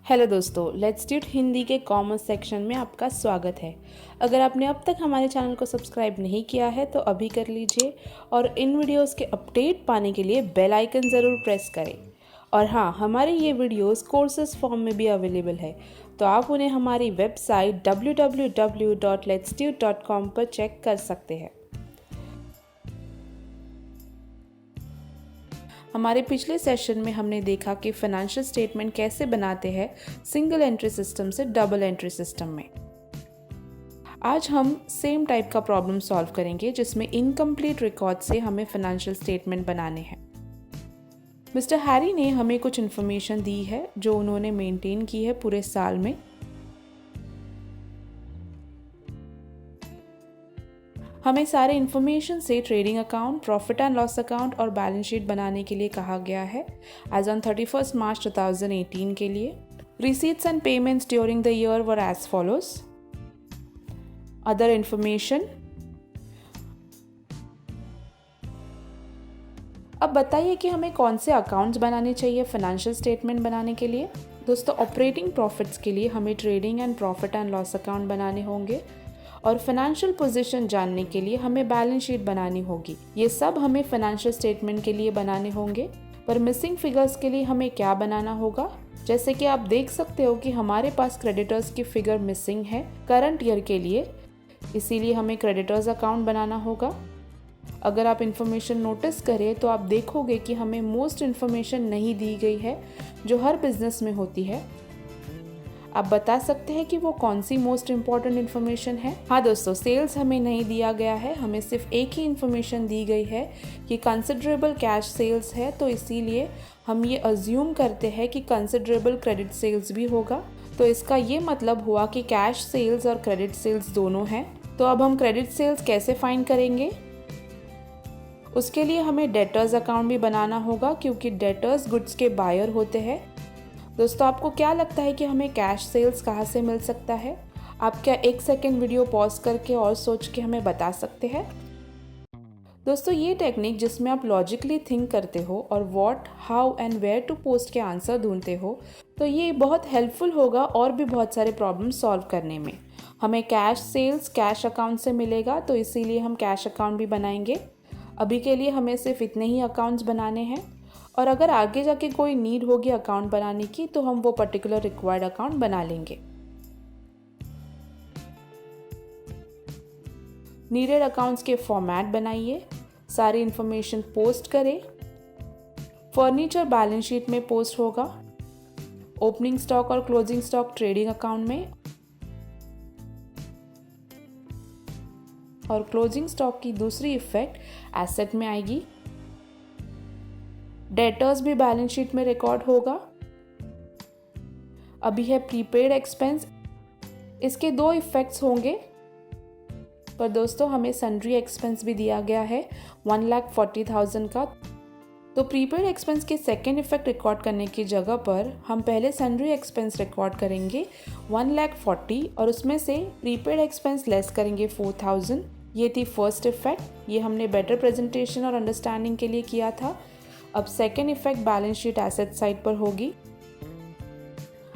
Hello दोस्तों, let's tweet Hindi के commerce section में आपका स्वागत है। अगर आपने अब तक हमारे चैनल को सब्सक्राइब नहीं किया है तो अभी कर लीजिए और इन वीडियोस के अपडेट पाने के लिए बेल आइकन ज़रूर प्रेस करें। और हाँ, हमारे ये वीडियोस कोर्सेज फॉर्म में भी अवेलेबल है, तो आप उन्हें हमारी वेबसाइट www.letstute.com पर चेक कर सकते हैं। हमारे पिछले सेशन में हमने देखा कि फाइनेंशियल स्टेटमेंट कैसे बनाते हैं सिंगल एंट्री सिस्टम से डबल एंट्री सिस्टम में। आज हम सेम टाइप का प्रॉब्लम सॉल्व करेंगे जिसमें इनकम्प्लीट रिकॉर्ड से हमें फाइनेंशियल स्टेटमेंट बनाने हैं। मिस्टर हैरी ने हमें कुछ इन्फॉर्मेशन दी है जो उन्होंने मेंटेन की है पूरे साल में। हमें सारे इन्फॉर्मेशन से trading account, profit and loss account और बैलेंस शीट बनाने के लिए कहा गया है एज ऑन 31 मार्च 2018 के लिए। Receipts and payments during the year were as follows. Other information. अब बताइए कि हमें कौन से अकाउंट्स बनाने चाहिए फाइनेंशियल स्टेटमेंट बनाने के लिए। दोस्तों, ऑपरेटिंग प्रॉफिट्स के लिए हमें trading and profit and loss account बनाने होंगे और फाइनेंशियल पोजीशन जानने के लिए हमें बैलेंस शीट बनानी होगी। ये सब हमें फाइनेंशियल स्टेटमेंट के लिए बनाने होंगे, पर मिसिंग फिगर्स के लिए हमें क्या बनाना होगा? जैसे कि आप देख सकते हो कि हमारे पास क्रेडिटर्स की फिगर मिसिंग है करंट ईयर के लिए, इसीलिए हमें क्रेडिटर्स अकाउंट बनाना होगा। अगर आप इन्फॉर्मेशन नोटिस करें तो आप देखोगे कि हमें मोस्ट इन्फॉर्मेशन नहीं दी गई है जो हर बिजनेस में होती है। आप बता सकते हैं कि वो कौन सी मोस्ट इम्पॉर्टेंट इन्फॉर्मेशन है? हाँ दोस्तों, सेल्स हमें नहीं दिया गया है, हमें सिर्फ एक ही इन्फॉर्मेशन दी गई है कि कंसिडरेबल कैश सेल्स है, तो इसीलिए हम ये अज्यूम करते हैं कि कंसिडरेबल क्रेडिट सेल्स भी होगा। तो इसका ये मतलब हुआ कि कैश सेल्स और क्रेडिट सेल्स दोनों हैं। तो अब हम क्रेडिट सेल्स कैसे फाइंड करेंगे? उसके लिए हमें डेटर्स अकाउंट भी बनाना होगा क्योंकि डेटर्स गुड्स के बायर होते हैं। दोस्तों, आपको क्या लगता है कि हमें कैश सेल्स कहाँ से मिल सकता है? आप क्या एक सेकेंड वीडियो पॉज करके और सोच के हमें बता सकते हैं? दोस्तों, ये टेक्निक जिसमें आप लॉजिकली थिंक करते हो और what, how and where to post के आंसर ढूंढते हो, तो ये बहुत हेल्पफुल होगा और भी बहुत सारे प्रॉब्लम सॉल्व करने में। हमें कैश सेल्स कैश अकाउंट से मिलेगा, तो इसीलिए हम कैश अकाउंट भी बनाएंगे। अभी के लिए हमें सिर्फ इतने ही अकाउंट्स बनाने हैं और अगर आगे जाके कोई नीड होगी अकाउंट बनाने की तो हम वो पर्टिकुलर रिक्वायर्ड अकाउंट बना लेंगे। नीडेड अकाउंट्स के फॉर्मेट बनाइए, सारी इंफॉर्मेशन पोस्ट करें। फर्नीचर बैलेंस शीट में पोस्ट होगा, ओपनिंग स्टॉक और क्लोजिंग स्टॉक ट्रेडिंग अकाउंट में और क्लोजिंग स्टॉक की दूसरी इफेक्ट एसेट में आएगी। डेटर्स भी बैलेंस शीट में रिकॉर्ड होगा। अभी है प्रीपेड एक्सपेंस, इसके दो इफेक्ट्स होंगे, पर दोस्तों हमें सन्ड्री एक्सपेंस भी दिया गया है 1,40,000 का। तो प्रीपेड एक्सपेंस के सेकेंड इफेक्ट रिकॉर्ड करने की जगह पर हम पहले सन्ड्री एक्सपेंस रिकॉर्ड करेंगे 1,40,000 और उसमें से प्रीपेड एक्सपेंस लेस करेंगे 4,000। ये थी फर्स्ट इफेक्ट, ये हमने बेटर प्रेजेंटेशन और अंडरस्टैंडिंग के लिए किया था। अब second effect balance sheet asset side पर होगी।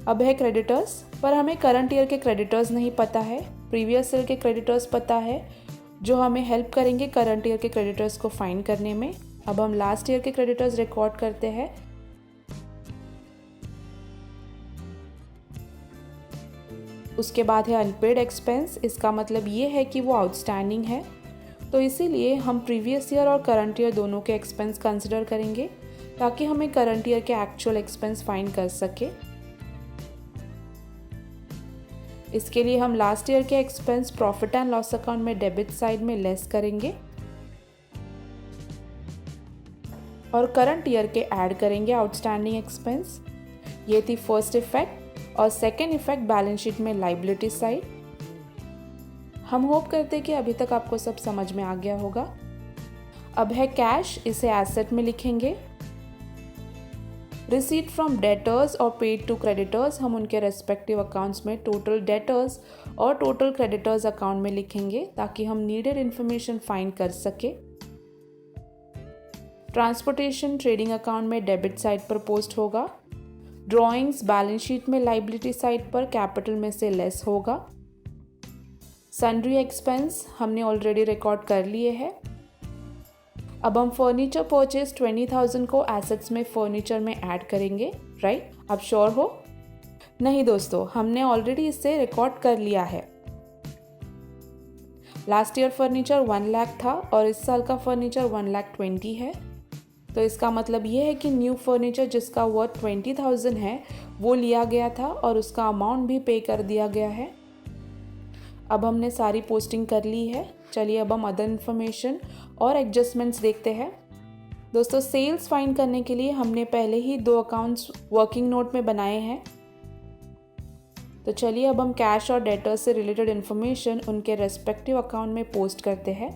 अब है क्रेडिटर्स, पर हमें करंट ईयर के क्रेडिटर्स नहीं पता है, प्रीवियस ईयर के क्रेडिटर्स पता है जो हमें हेल्प करेंगे करंट ईयर के क्रेडिटर्स को फाइंड करने में। अब हम लास्ट ईयर के क्रेडिटर्स रिकॉर्ड करते हैं। उसके बाद है अनपेड एक्सपेंस, इसका मतलब ये है कि वो आउटस्टैंडिंग है, तो इसीलिए हम प्रीवियस ईयर और करंट ईयर दोनों के एक्सपेंस कंसिडर करेंगे ताकि हमें करंट ईयर के एक्चुअल एक्सपेंस फाइंड कर सके। इसके लिए हम लास्ट ईयर के expense profit and loss account में डेबिट साइड में लेस करेंगे और करंट ईयर के ऐड करेंगे आउटस्टैंडिंग एक्सपेंस। ये थी फर्स्ट इफेक्ट और सेकेंड इफेक्ट बैलेंस शीट में लाइबिलिटी साइड। हम होप करते हैं कि अभी तक आपको सब समझ में आ गया होगा। अब है कैश, इसे एसेट में लिखेंगे। रिसीट फ्रॉम डेटर्स और पेड टू क्रेडिटर्स हम उनके रेस्पेक्टिव अकाउंट्स में टोटल डेटर्स और टोटल क्रेडिटर्स अकाउंट में लिखेंगे ताकि हम नीडेड इन्फॉर्मेशन फाइंड कर सके। ट्रांसपोर्टेशन ट्रेडिंग अकाउंट में डेबिट साइड पर पोस्ट होगा। ड्राइंग्स बैलेंस शीट में लाइबिलिटी साइड पर कैपिटल में से लेस होगा। सन्ड्री एक्सपेंस हमने ऑलरेडी रिकॉर्ड कर लिए हैं। अब हम फर्नीचर परचेज 20,000 को एसेट्स में फर्नीचर में ऐड करेंगे, राइट? आप श्योर हो? नहीं दोस्तों, हमने ऑलरेडी इसे रिकॉर्ड कर लिया है। लास्ट ईयर फर्नीचर 1 लाख था और इस साल का फर्नीचर 1,20,000 है। तो इसका मतलब ये है कि न्यू फर्नीचर जिसका वर्थ 20,000 है वो लिया गया था और उसका अमाउंट भी पे कर दिया गया है। अब हमने सारी पोस्टिंग कर ली है। चलिए अब हम अदर इन्फॉर्मेशन और एडजस्टमेंट्स देखते हैं। दोस्तों, सेल्स फाइंड करने के लिए हमने पहले ही 2 अकाउंट्स वर्किंग नोट में बनाए हैं। तो चलिए अब हम कैश और डेटर्स से रिलेटेड इन्फॉर्मेशन उनके रेस्पेक्टिव अकाउंट में पोस्ट करते हैं।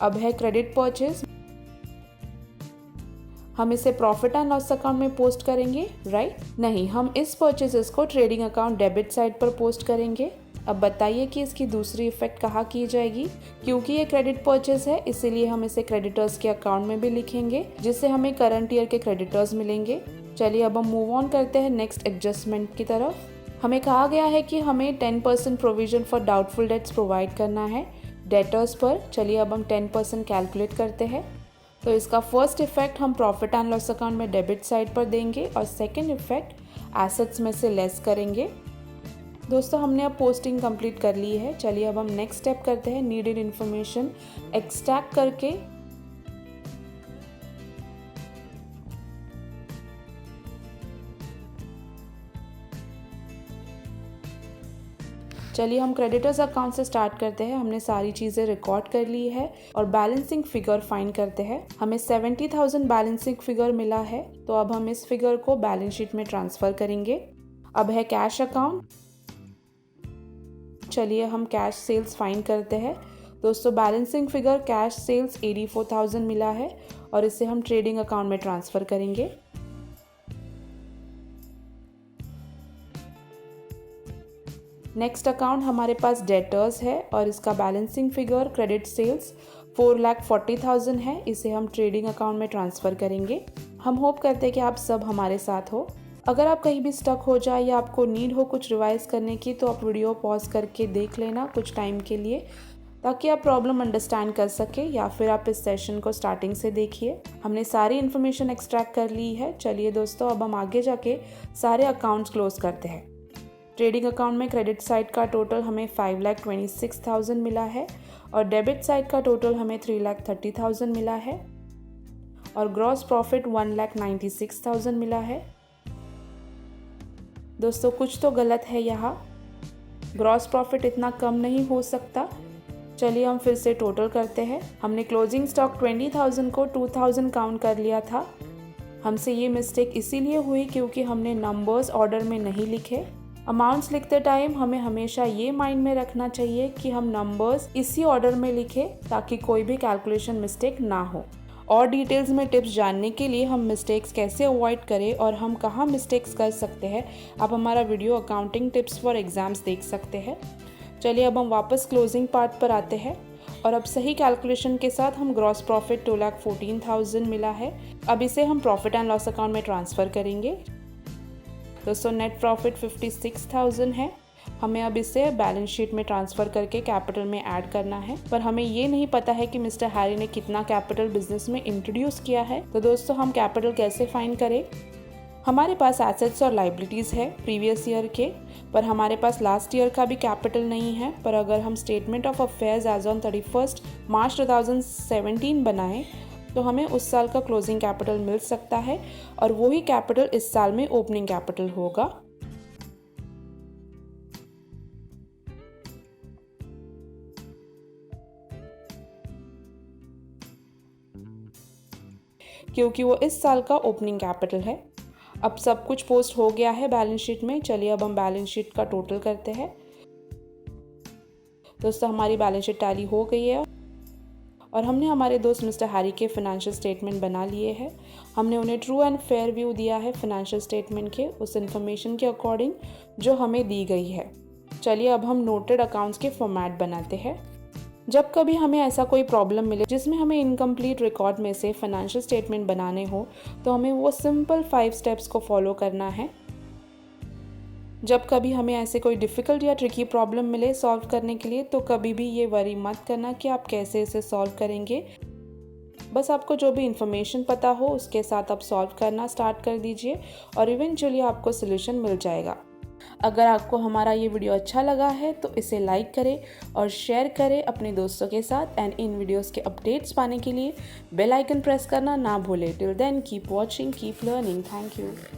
अब है क्रेडिट परचेज। हम इसे प्रॉफिट एंड लॉस अकाउंट में पोस्ट करेंगे, राइट? नहीं, हम इस परचेजेस को ट्रेडिंग अकाउंट डेबिट साइड पर पोस्ट करेंगे। अब बताइए कि इसकी दूसरी इफेक्ट कहाँ की जाएगी? क्योंकि ये क्रेडिट परचेज है इसीलिए हम इसे क्रेडिटर्स के अकाउंट में भी लिखेंगे, जिससे हमें करंट ईयर के क्रेडिटर्स मिलेंगे। चलिए अब हम मूव ऑन करते हैं नेक्स्ट एडजस्टमेंट की तरफ। हमें कहा गया है कि हमें 10% provision for doubtful debts provide करना है डेटर्स पर। चलिए अब हम 10% कैलकुलेट करते हैं। तो इसका फर्स्ट इफेक्ट हम प्रॉफिट एंड लॉस अकाउंट में डेबिट साइड पर देंगे और सेकंड इफेक्ट एसेट्स में से लेस करेंगे। दोस्तों, हमने अब पोस्टिंग कंप्लीट कर ली है। चलिए अब हम नेक्स्ट स्टेप करते हैं, नीडेड इन्फॉर्मेशन एक्सट्रैक्ट करके चलिए हम क्रेडिटर्स अकाउंट से स्टार्ट करते हैं। हमने सारी चीज़ें रिकॉर्ड कर ली है और बैलेंसिंग फिगर फाइंड करते हैं। हमें 70,000 बैलेंसिंग फिगर मिला है, तो अब हम इस फिगर को बैलेंस शीट में ट्रांसफ़र करेंगे। अब है कैश अकाउंट। चलिए हम कैश सेल्स फाइंड करते हैं। दोस्तों, बैलेंसिंग फिगर कैश सेल्स 84,000 मिला है और इसे हम ट्रेडिंग अकाउंट में ट्रांसफ़र करेंगे। नेक्स्ट अकाउंट हमारे पास डेटर्स है और इसका बैलेंसिंग फिगर क्रेडिट सेल्स 4,40,000 है। इसे हम ट्रेडिंग अकाउंट में ट्रांसफ़र करेंगे। हम होप करते हैं कि आप सब हमारे साथ हो। अगर आप कहीं भी स्टक हो जाए या आपको नीड हो कुछ रिवाइज करने की, तो आप वीडियो पॉज करके देख लेना कुछ टाइम के लिए, ताकि आप प्रॉब्लम अंडरस्टैंड कर सके, या फिर आप इस सेशन को स्टार्टिंग से देखिए। हमने सारी इन्फॉर्मेशन एक्सट्रैक्ट कर ली है। चलिए दोस्तों, अब हम आगे जाके सारे अकाउंट्स क्लोज करते हैं। ट्रेडिंग अकाउंट में क्रेडिट साइड का टोटल हमें 5,26,000 मिला है और डेबिट साइड का टोटल हमें 3,30,000 मिला है और ग्रॉस प्रॉफिट 1,96,000 मिला है। दोस्तों, कुछ तो गलत है यहाँ। ग्रॉस प्रॉफिट इतना कम नहीं हो सकता। चलिए हम फिर से टोटल करते हैं। हमने क्लोजिंग स्टॉक 20,000 को 2,000 काउंट कर लिया था। हमसे ये मिस्टेक इसीलिए हुई क्योंकि हमने नंबर्स ऑर्डर में नहीं लिखे। अमाउंट्स लिखते टाइम हमें हमेशा ये माइंड में रखना चाहिए कि हम नंबर्स इसी ऑर्डर में लिखें, ताकि कोई भी कैलकुलेशन मिस्टेक ना हो। और डिटेल्स में टिप्स जानने के लिए हम मिस्टेक्स कैसे अवॉइड करें और हम कहाँ मिस्टेक्स कर सकते हैं, आप हमारा video accounting tips for exams देख सकते हैं। चलिए अब हम वापस क्लोजिंग पार्ट पर आते हैं और अब सही कैलकुलेशन के साथ हम ग्रॉस प्रॉफिट 2,14,000 मिला है। अब इसे हम प्रॉफिट एंड लॉस अकाउंट में ट्रांसफ़र करेंगे। दोस्तों, नेट प्रॉफिट 56,000 है। हमें अब इसे बैलेंस शीट में ट्रांसफ़र करके कैपिटल में ऐड करना है, पर हमें ये नहीं पता है कि मिस्टर हैरी ने कितना कैपिटल बिजनेस में इंट्रोड्यूस किया है। तो दोस्तों, हम कैपिटल कैसे फाइंड करें? हमारे पास एसेट्स और लाइबिलिटीज़ है प्रीवियस ईयर के, पर हमारे पास लास्ट ईयर का भी कैपिटल नहीं है। पर अगर हम statement of affairs as on 31 March 2017 बनाएं तो हमें उस साल का क्लोजिंग कैपिटल मिल सकता है और वही कैपिटल इस साल में ओपनिंग कैपिटल होगा। क्योंकि वो इस साल का ओपनिंग कैपिटल है। अब सब कुछ पोस्ट हो गया है बैलेंस शीट में। चलिए अब हम बैलेंस शीट का टोटल करते हैं। दोस्तों, हमारी बैलेंस शीट टैली हो गई है और हमने हमारे दोस्त मिस्टर हैरी के फाइनेंशियल स्टेटमेंट बना लिए हैं। हमने उन्हें ट्रू एंड फेयर व्यू दिया है फाइनेंशियल स्टेटमेंट के उस इन्फॉर्मेशन के अकॉर्डिंग जो हमें दी गई है। चलिए अब हम नोटेड अकाउंट्स के फॉर्मेट बनाते हैं। जब कभी हमें ऐसा कोई प्रॉब्लम मिले जिसमें हमें इनकम्प्लीट रिकॉर्ड में से फाइनेंशियल स्टेटमेंट बनाने हो तो हमें वो सिंपल 5 स्टेप्स को फॉलो करना है। जब कभी हमें ऐसे कोई डिफ़िकल्ट या ट्रिकी प्रॉब्लम मिले सॉल्व करने के लिए तो कभी भी ये वरी मत करना कि आप कैसे इसे सॉल्व करेंगे। बस आपको जो भी इंफॉर्मेशन पता हो उसके साथ आप सॉल्व करना स्टार्ट कर दीजिए और इवेंचुअली आपको सोल्यूशन मिल जाएगा। अगर आपको हमारा ये वीडियो अच्छा लगा है तो इसे लाइक करें और शेयर करें अपने दोस्तों के साथ एंड इन वीडियोस के अपडेट्स पाने के लिए बेल आइकन प्रेस करना ना भूलें। Till then keep watching, keep learning. Thank you.